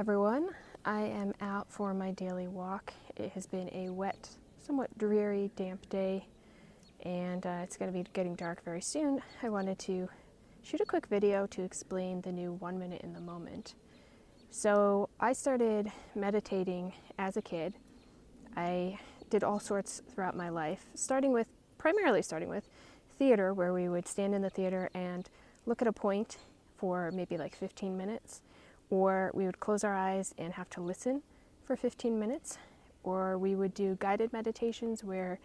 everyone. I am out for my daily walk. It has been a wet, somewhat dreary, damp day, and it's going to be getting dark very soon. I wanted to shoot a quick video to explain the new 1 minute in the moment. So I started meditating as a kid. I did all sorts throughout my life, primarily starting with theater, where we would stand in the theater and look at a point for maybe like 15 minutes, or we would close our eyes and have to listen for 15 minutes, or we would do guided meditations where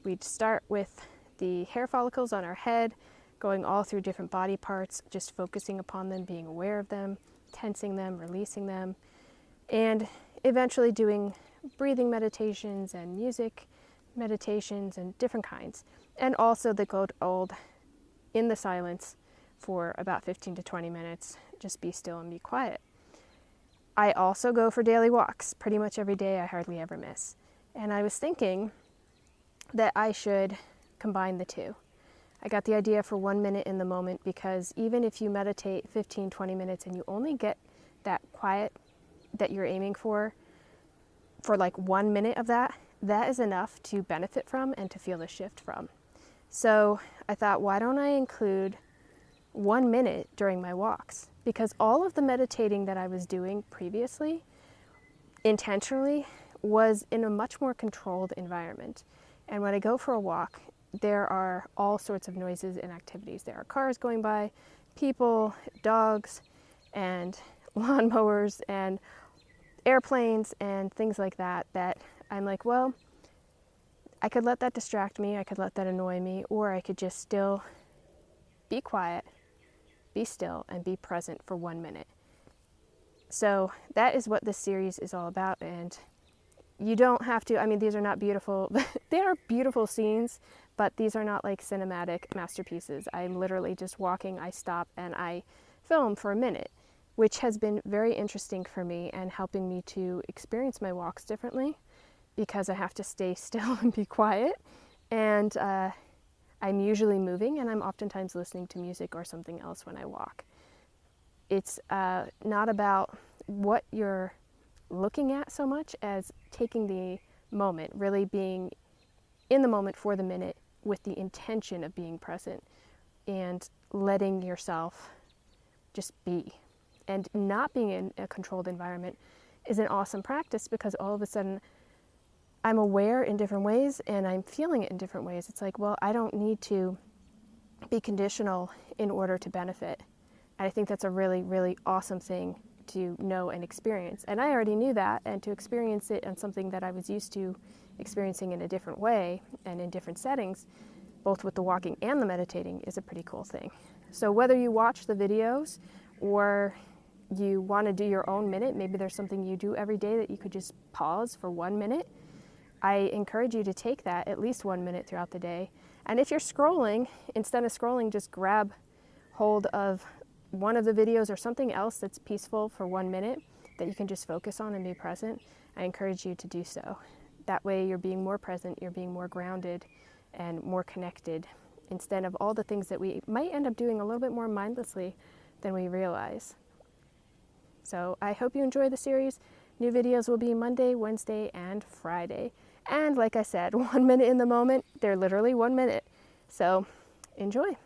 we'd start with the hair follicles on our head, going all through different body parts, just focusing upon them, being aware of them, tensing them, releasing them, and eventually doing breathing meditations and music meditations and different kinds. And also the good old in the silence for about 15 to 20 minutes, just be still and be quiet. I also go for daily walks pretty much every day. I hardly ever miss. And I was thinking that I should combine the two. I got the idea for 1 minute in the moment because even if you meditate 15, 20 minutes and you only get that quiet that you're aiming for like 1 minute of that, that is enough to benefit from and to feel the shift from. So I thought, why don't I include 1 minute during my walks? Because all of the meditating that I was doing previously, intentionally, was in a much more controlled environment. And when I go for a walk, there are all sorts of noises and activities. There are cars going by, people, dogs, and lawnmowers, and airplanes, and things like that, that I'm like, well, I could let that distract me, I could let that annoy me, or I could just still be quiet, be still, and be present for 1 minute. So that is what this series is all about, and you don't have to, these are not beautiful, they are beautiful scenes, but these are not like cinematic masterpieces. I'm literally just walking, I stop, and I film for a minute, which has been very interesting for me and helping me to experience my walks differently, because I have to stay still and be quiet, and I'm usually moving, and I'm oftentimes listening to music or something else when I walk. It's not about what you're looking at so much as taking the moment, really being in the moment for the minute with the intention of being present and letting yourself just be. And not being in a controlled environment is an awesome practice, because all of a sudden I'm aware in different ways and I'm feeling it in different ways. It's like, well, I don't need to be conditional in order to benefit. And I think that's a really, really awesome thing to know and experience. And I already knew that, and to experience it on something that I was used to experiencing in a different way and in different settings, both with the walking and the meditating, is a pretty cool thing. So whether you watch the videos or you want to do your own minute, maybe there's something you do every day that you could just pause for 1 minute, I encourage you to take that at least 1 minute throughout the day. And if you're scrolling, instead of scrolling, just grab hold of one of the videos or something else that's peaceful for 1 minute that you can just focus on and be present. I encourage you to do so. That way you're being more present, you're being more grounded and more connected, instead of all the things that we might end up doing a little bit more mindlessly than we realize. So I hope you enjoy the series. New videos will be Monday, Wednesday, and Friday. And like I said, 1 minute in the moment, they're literally 1 minute. So enjoy.